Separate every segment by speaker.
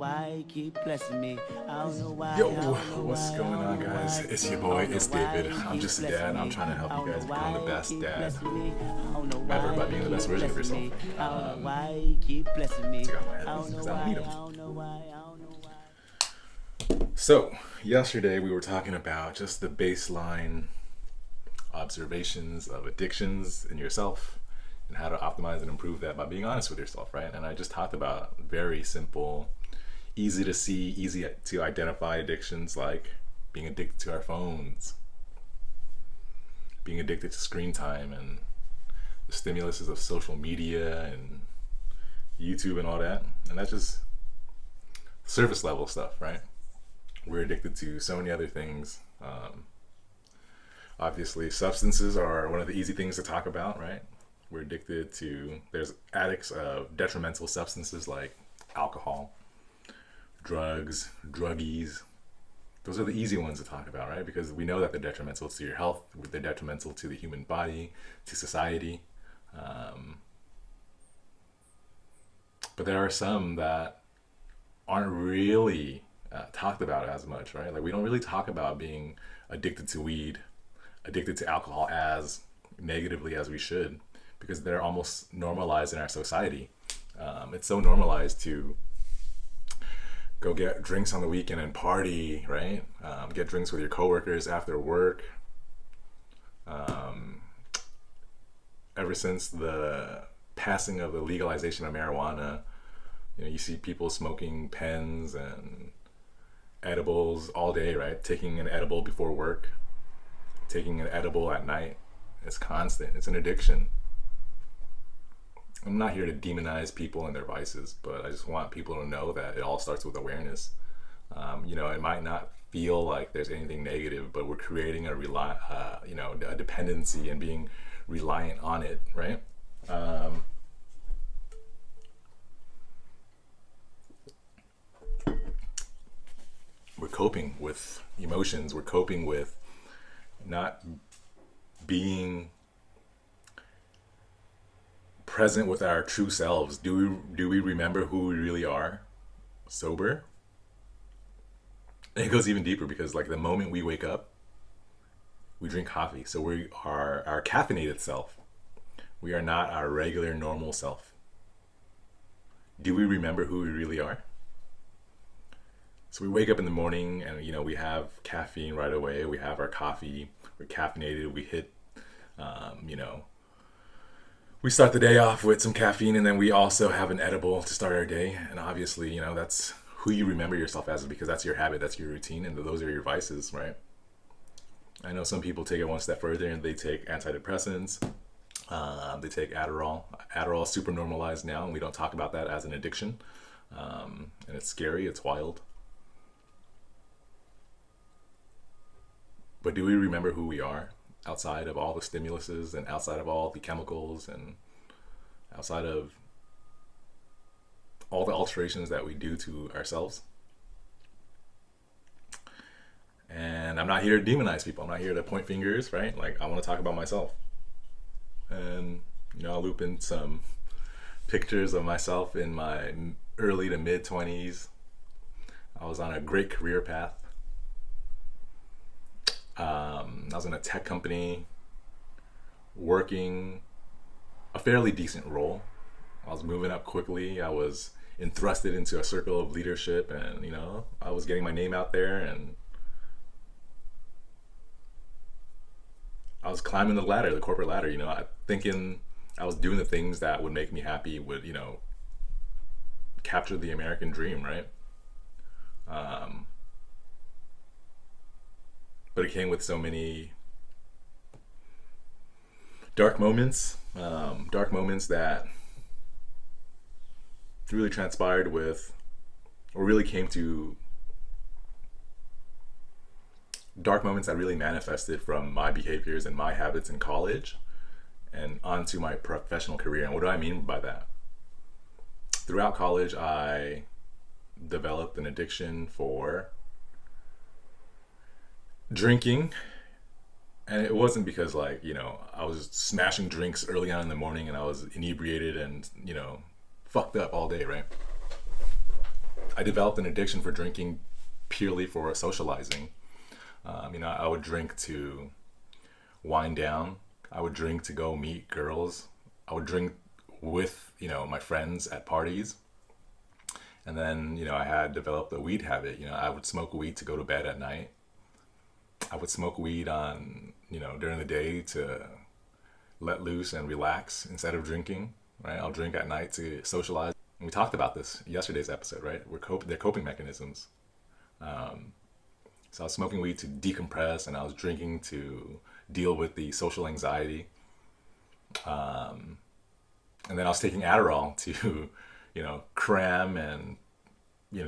Speaker 1: Why keep blessing me? I don't know why.
Speaker 2: Yo, what's going on, guys? It's your boy, it's David. I'm just a dad. I'm trying to help you guys become the best dad ever by being the best version of yourself.
Speaker 1: Why keep blessing me?
Speaker 2: Take off my
Speaker 1: I
Speaker 2: headphones
Speaker 1: don't know
Speaker 2: because I don't
Speaker 1: why.
Speaker 2: need
Speaker 1: I
Speaker 2: them.
Speaker 1: don't know why. I don't know why.
Speaker 2: So, yesterday we were talking about just the baseline observations of addictions in yourself and how to optimize and improve that by being honest with yourself, right? And I just talked about very simple, easy to see, easy to identify addictions like being addicted to our phones, being addicted to screen time and the stimuluses of social media and YouTube and all that. And that's just surface level stuff, right? We're addicted to so many other things. Obviously, substances are one of the easy things to talk about, right? We're addicted to, there's addicts of detrimental substances like alcohol, drugs, druggies. Those are the easy ones to talk about, right? Because we know that they're detrimental to your health, they're detrimental to the human body, to society. But there are some that aren't really talked about as much, right? Like we don't really talk about being addicted to weed, addicted to alcohol as negatively as we should, because they're almost normalized in our society. It's so normalized to go get drinks on the weekend and party, right? Get drinks with your coworkers after work. Ever since the passing of the legalization of marijuana, you see people smoking pens and edibles all day, right? Taking an edible before work, taking an edible at night. It's constant. It's an addiction. I'm not here to demonize people and their vices, but I just want people to know that it all starts with awareness. It might not feel like there's anything negative, but we're creating a a dependency and being reliant on it, right? We're coping with emotions. We're coping with not being present with our true selves. Do we remember who we really are sober? And it goes even deeper because like the moment we wake up, we drink coffee. So we are our caffeinated self. We are not our regular normal self. Do we remember who we really are? So we wake up in the morning and we have caffeine right away. We have our coffee. We're caffeinated. We hit we start the day off with some caffeine, and then we also have an edible to start our day. And obviously, that's who you remember yourself as, because that's your habit, that's your routine, and those are your vices, right? I know some people take it one step further and they take antidepressants. They take Adderall. Adderall is super normalized now, and we don't talk about that as an addiction. And it's scary, it's wild. But do we remember who we are outside of all the stimuluses and outside of all the chemicals and outside of all the alterations that we do to ourselves? And I'm not here to demonize people. I'm not here to point fingers, right? Like I want to talk about myself. And I'll loop in some pictures of myself in my early to mid 20s. I was on a great career path. I was in a tech company working a fairly decent role. I was moving up quickly. I was entrusted into a circle of leadership, and I was getting my name out there, and I was climbing the ladder, the corporate ladder, thinking I was doing the things that would make me happy, would capture the American dream, right? But it came with so many dark moments that really transpired with, or really came to dark moments that really manifested from my behaviors and my habits in college and onto my professional career. And what do I mean by that? Throughout college, I developed an addiction for drinking, and it wasn't because I was smashing drinks early on in the morning and I was inebriated and fucked up all day, right? I developed an addiction for drinking purely for socializing. I would drink to wind down. I would drink to go meet girls. I would drink with, my friends at parties. And then, I had developed a weed habit. I would smoke weed to go to bed at night. I would smoke weed during the day to let loose and relax instead of drinking, right? I'll drink at night to socialize. And we talked about this yesterday's episode, right? They're coping mechanisms. So I was smoking weed to decompress, and I was drinking to deal with the social anxiety. And then I was taking Adderall to, cram and,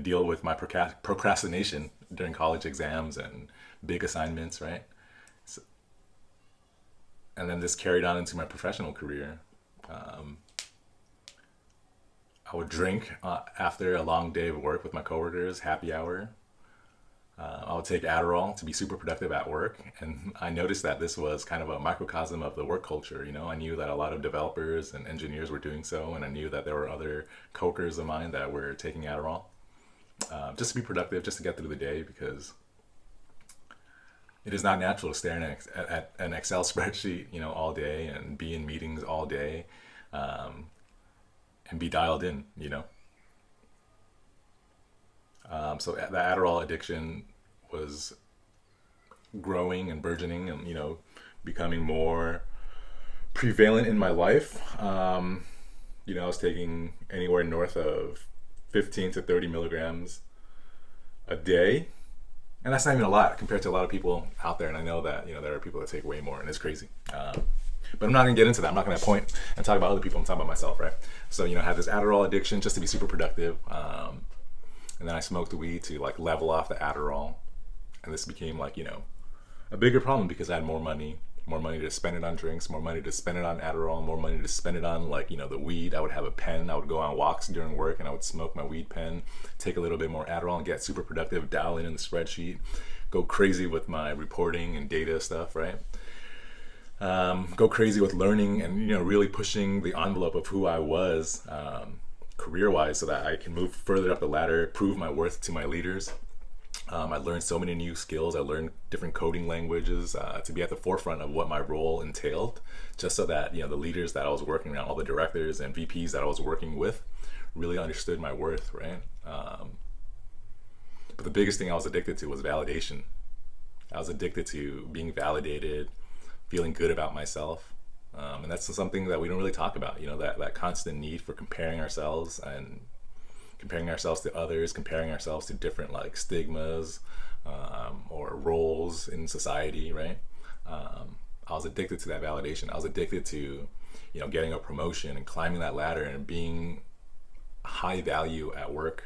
Speaker 2: deal with my procrastination during college exams and big assignments, right? So, and then this carried on into my professional career. I would drink after a long day of work with my coworkers, happy hour. I would take Adderall to be super productive at work. And I noticed that this was kind of a microcosm of the work culture. I knew that a lot of developers and engineers were doing so. And I knew that there were other coworkers of mine that were taking Adderall just to be productive, just to get through the day, because it is not natural to stare at an Excel spreadsheet, all day and be in meetings all day and be dialed in, So the Adderall addiction was growing and burgeoning and, becoming more prevalent in my life. I was taking anywhere north of 15 to 30 milligrams a day. And that's not even a lot compared to a lot of people out there. And I know that, there are people that take way more, and it's crazy. But I'm not going to get into that. I'm not going to point and talk about other people. I'm talking about myself, right? So, I had this Adderall addiction just to be super productive. And then I smoked weed to level off the Adderall. And this became a bigger problem because I had more money to spend it on drinks, more money to spend it on Adderall, more money to spend it on the weed. I would have a pen. I would go on walks during work and I would smoke my weed pen, take a little bit more Adderall and get super productive, dial in the spreadsheet, go crazy with my reporting and data stuff, right? Go crazy with learning and, really pushing the envelope of who I was career-wise so that I can move further up the ladder, prove my worth to my leaders. I learned so many new skills. I learned different coding languages to be at the forefront of what my role entailed, just so that the leaders that I was working around, all the directors and VPs that I was working with, really understood my worth, right? But the biggest thing I was addicted to was validation. I was addicted to being validated, feeling good about myself, and that's something that we don't really talk about. That constant need for comparing ourselves and comparing ourselves to others, comparing ourselves to different stigmas or roles in society, right? I was addicted to that validation. I was addicted to, getting a promotion and climbing that ladder and being high value at work.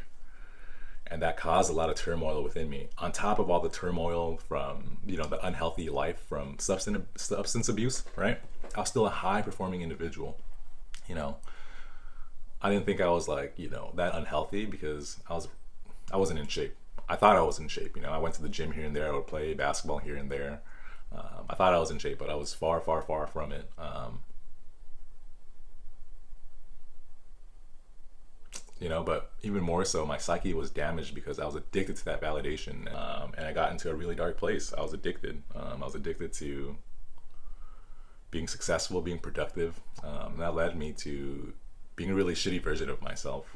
Speaker 2: And that caused a lot of turmoil within me. On top of all the turmoil from, the unhealthy life from substance abuse, right? I was still a high performing individual, I didn't think I was that unhealthy because I wasn't in shape. I thought I was in shape. I went to the gym here and there. I would play basketball here and there. I thought I was in shape, but I was far, far, far from it. But even more so, my psyche was damaged because I was addicted to that validation. And I got into a really dark place. I was addicted. I was addicted to being successful, being productive. And that led me to being a really shitty version of myself.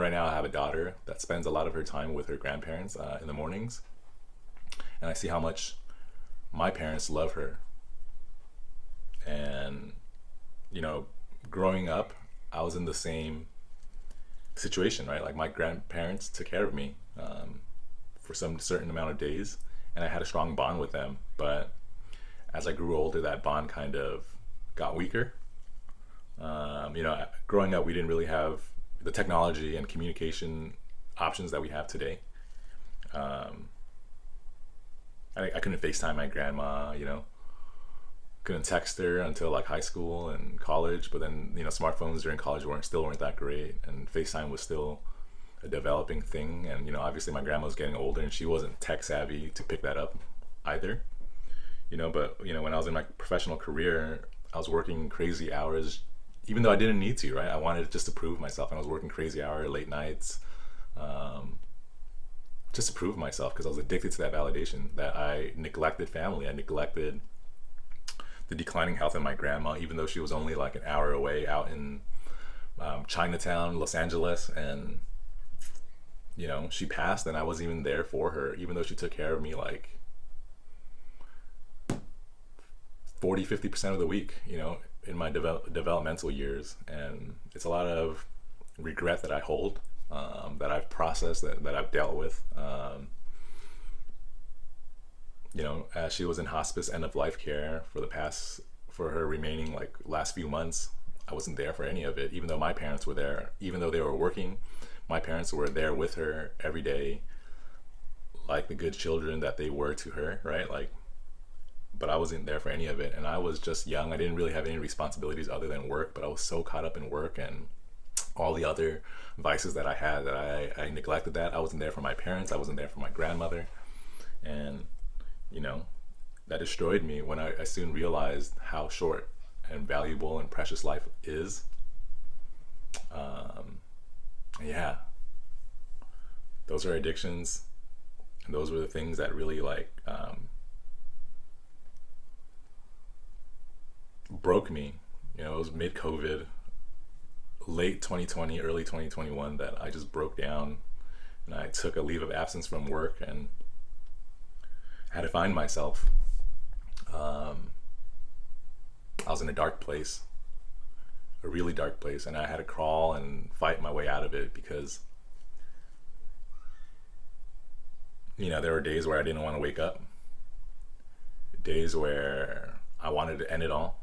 Speaker 2: Right now I have a daughter that spends a lot of her time with her grandparents in the mornings. And I see how much my parents love her. And, growing up, I was in the same situation, right? My grandparents took care of me for some certain amount of days. And I had a strong bond with them. But as I grew older, that bond kind of got weaker. Growing up, we didn't really have the technology and communication options that we have today. I couldn't FaceTime my grandma, couldn't text her until high school and college. But then, smartphones during college still weren't that great, and FaceTime was still a developing thing. And obviously my grandma was getting older and she wasn't tech savvy to pick that up either. But when I was in my professional career, I was working crazy hours even though I didn't need to, right? I wanted just to prove myself, and I was working crazy hours, late nights, um, just to prove myself because I was addicted to that validation. That I neglected family, I neglected the declining health of my grandma, even though she was only like an hour away out in Chinatown, Los Angeles, and she passed, and I wasn't even there for her, even though she took care of me like 40-50% of the week, in my developmental years. And it's a lot of regret that I hold, that I've processed, that I've dealt with. As she was in hospice end of life care for her remaining like last few months, I wasn't there for any of it, even though my parents were there. Even though they were working, my parents were there with her every day, like the good children that they were to her, right? Like, but I wasn't there for any of it. And I was just young. I didn't really have any responsibilities other than work, but I was so caught up in work and all the other vices that I had that I neglected that. I wasn't there for my parents. I wasn't there for my grandmother. And, that destroyed me when I soon realized how short and valuable and precious life is. Yeah, those are addictions. And those were the things that really broke me. It was mid-COVID, late 2020, early 2021 that I just broke down, and I took a leave of absence from work and had to find myself. I was in a dark place, a really dark place, and I had to crawl and fight my way out of it because there were days where I didn't want to wake up, days where I wanted to end it all.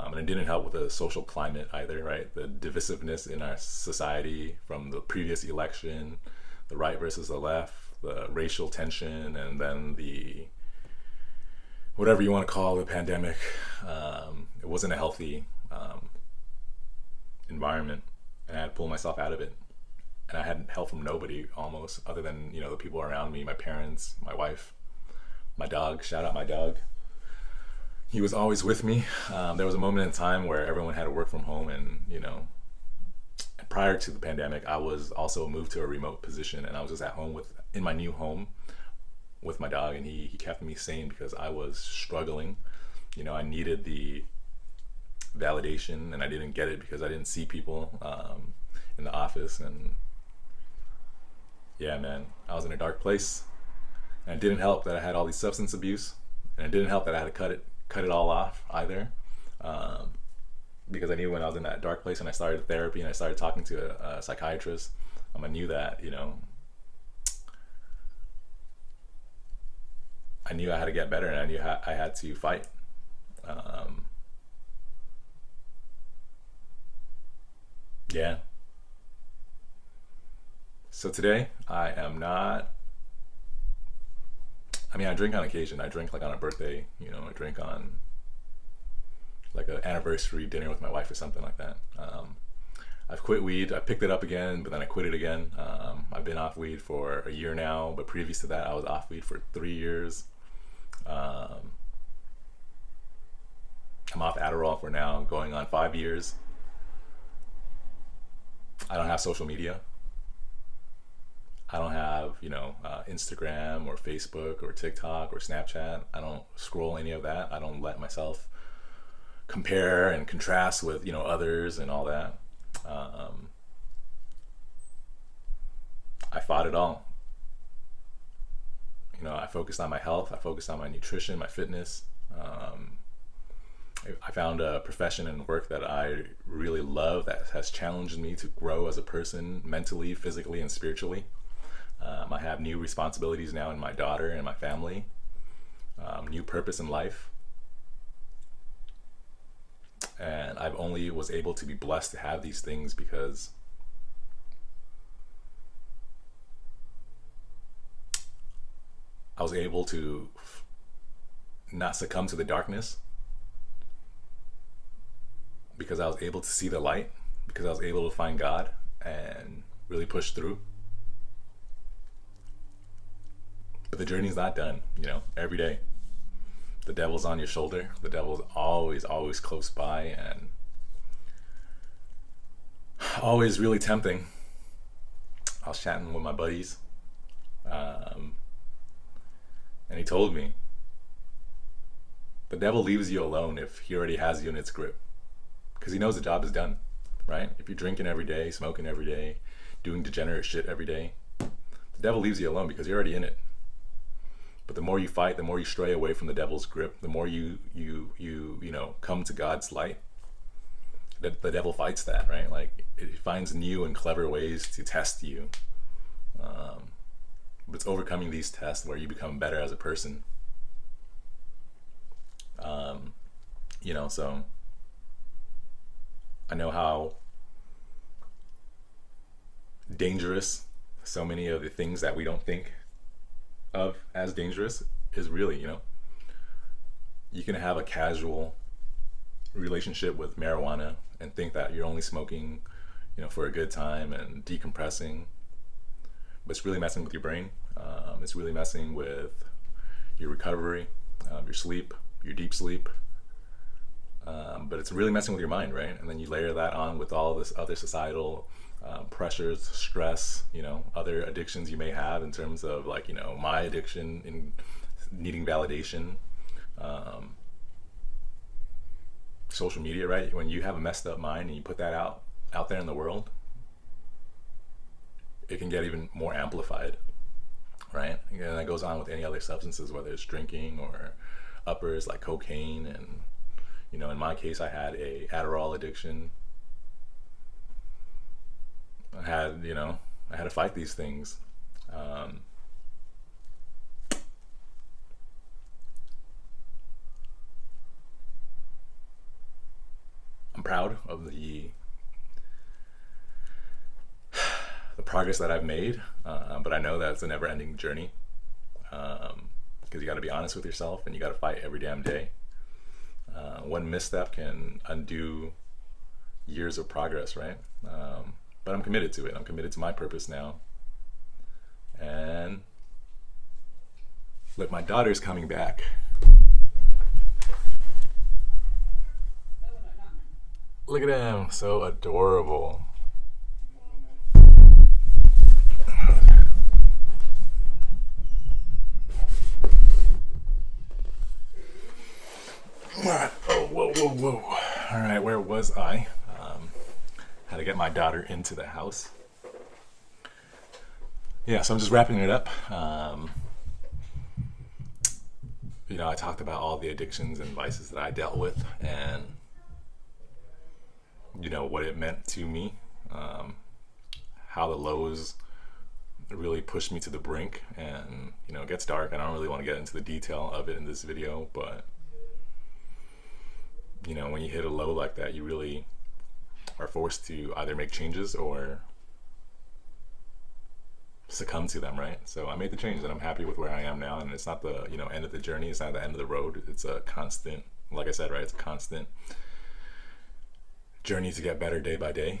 Speaker 2: And it didn't help with the social climate either, right? The divisiveness in our society from the previous election, the right versus the left, the racial tension, and then the whatever you want to call the pandemic. It wasn't a healthy environment, and I had to pull myself out of it. And I had help from nobody almost, other than the people around me, my parents, my wife, my dog. Shout out my dog. He was always with me. There was a moment in time where everyone had to work from home, and prior to the pandemic, I was also moved to a remote position, and I was just at home in my new home with my dog, and he kept me sane because I was struggling. I needed the validation, and I didn't get it because I didn't see people in the office. And yeah, man, I was in a dark place, and it didn't help that I had all these substance abuse, and it didn't help that I had to cut it all off either, because I knew when I was in that dark place and I started therapy and I started talking to a psychiatrist, I knew that I knew I had to get better, and I knew I had to fight. Yeah. So today I am not. I drink on occasion. I drink like on a birthday. I drink on like an anniversary dinner with my wife or something like that. I've quit weed. I picked it up again, but then I quit it again. I've been off weed for a year now, but previous to that, I was off weed for 3 years. I'm off Adderall for now, going on 5 years. I don't have social media. I don't have, Instagram or Facebook or TikTok or Snapchat. I don't scroll any of that. I don't let myself compare and contrast with, others and all that. I fought it all. I focused on my health. I focused on my nutrition, my fitness. I found a profession and work that I really love that has challenged me to grow as a person mentally, physically, and spiritually. I have new responsibilities now in my daughter and my family, new purpose in life. And I've only was able to be blessed to have these things because I was able to not succumb to the darkness, because I was able to see the light, because I was able to find God and really push through. But the journey's not done, every day. The devil's on your shoulder. The devil's always close by and always really tempting. I was chatting with my buddies, and he told me the devil leaves you alone if he already has you in its grip, because he knows the job is done, right? If you're drinking every day, smoking every day, doing degenerate shit every day, the devil leaves you alone because you're already in it. But the more you fight, the more you stray away from the devil's grip, the more you come to God's light. The devil fights that, right? Like, it finds new and clever ways to test you. But it's overcoming these tests where you become better as a person. So I know how dangerous so many of the things that we don't think of as dangerous is really, you can have a casual relationship with marijuana and think that you're only smoking, for a good time and decompressing, but it's really messing with your brain. It's really messing with your recovery, your sleep, your deep sleep. But it's really messing with your mind, right? And then you layer that on with all this other societal pressures, stress, other addictions you may have in terms of my addiction in needing validation, social media, right? When you have a messed up mind and you put that out there in the world, it can get even more amplified, right? And that goes on with any other substances, whether it's drinking or uppers like cocaine. And in my case, I had a Adderall addiction. I had to fight these things. I'm proud of the progress that I've made, but I know that it's a never-ending journey, because you got to be honest with yourself and you got to fight every damn day. One misstep can undo years of progress, right? But I'm committed to it. I'm committed to my purpose now. And look, my daughter's coming back. Look at him, so adorable. Oh, whoa. All right, where was I? Had to get my daughter into the house. Yeah, so I'm just wrapping it up. I talked about all the addictions and vices that I dealt with, and what it meant to me, how the lows really pushed me to the brink. And it gets dark. I don't really want to get into the detail of it in this video, but when you hit a low like that, you really are forced to either make changes or succumb to them, right? So I made the change and I'm happy with where I am now. And it's not the end of the journey. It's not the end of the road. It's a constant, like I said, right? It's a constant journey to get better day by day.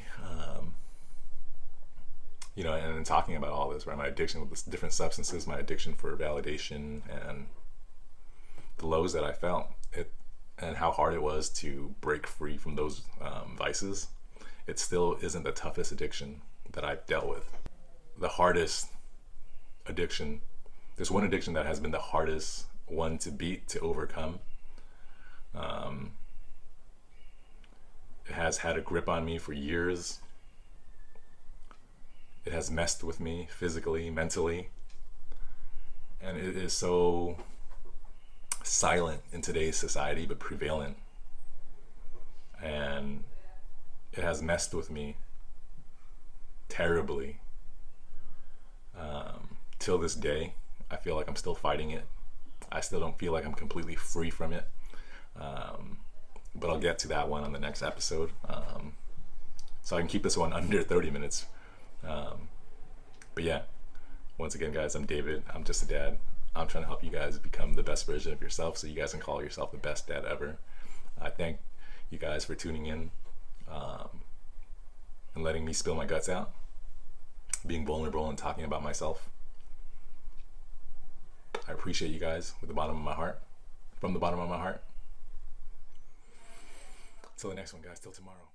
Speaker 2: And in talking about all this, right? My addiction with the different substances, my addiction for validation, and the lows that I felt, and how hard it was to break free from those vices. It still isn't the toughest addiction that I've dealt with. The hardest addiction, there's one addiction that has been the hardest one to beat, to overcome. It has had a grip on me for years. It has messed with me physically, mentally, and it is so silent in today's society, but prevalent. And it has messed with me terribly. Till this day, I feel like I'm still fighting it. I still don't feel like I'm completely free from it. But I'll get to that one on the next episode. So I can keep this one under 30 minutes. But yeah, once again, guys, I'm David. I'm just a dad. I'm trying to help you guys become the best version of yourself so you guys can call yourself the best dad ever. I thank you guys for tuning in, and letting me spill my guts out, being vulnerable and talking about myself. I appreciate you guys with the bottom of my heart. from the bottom of my heart. Till the next one, guys. Till tomorrow.